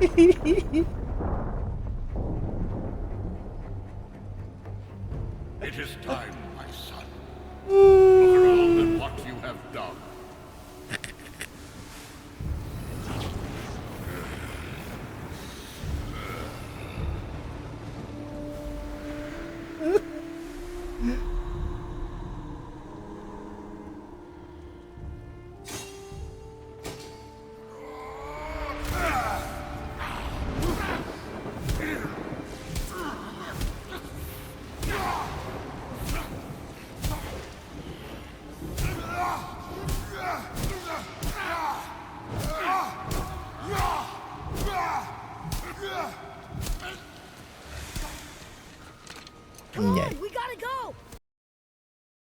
It is time, my son. Look around at what you have done. Nie.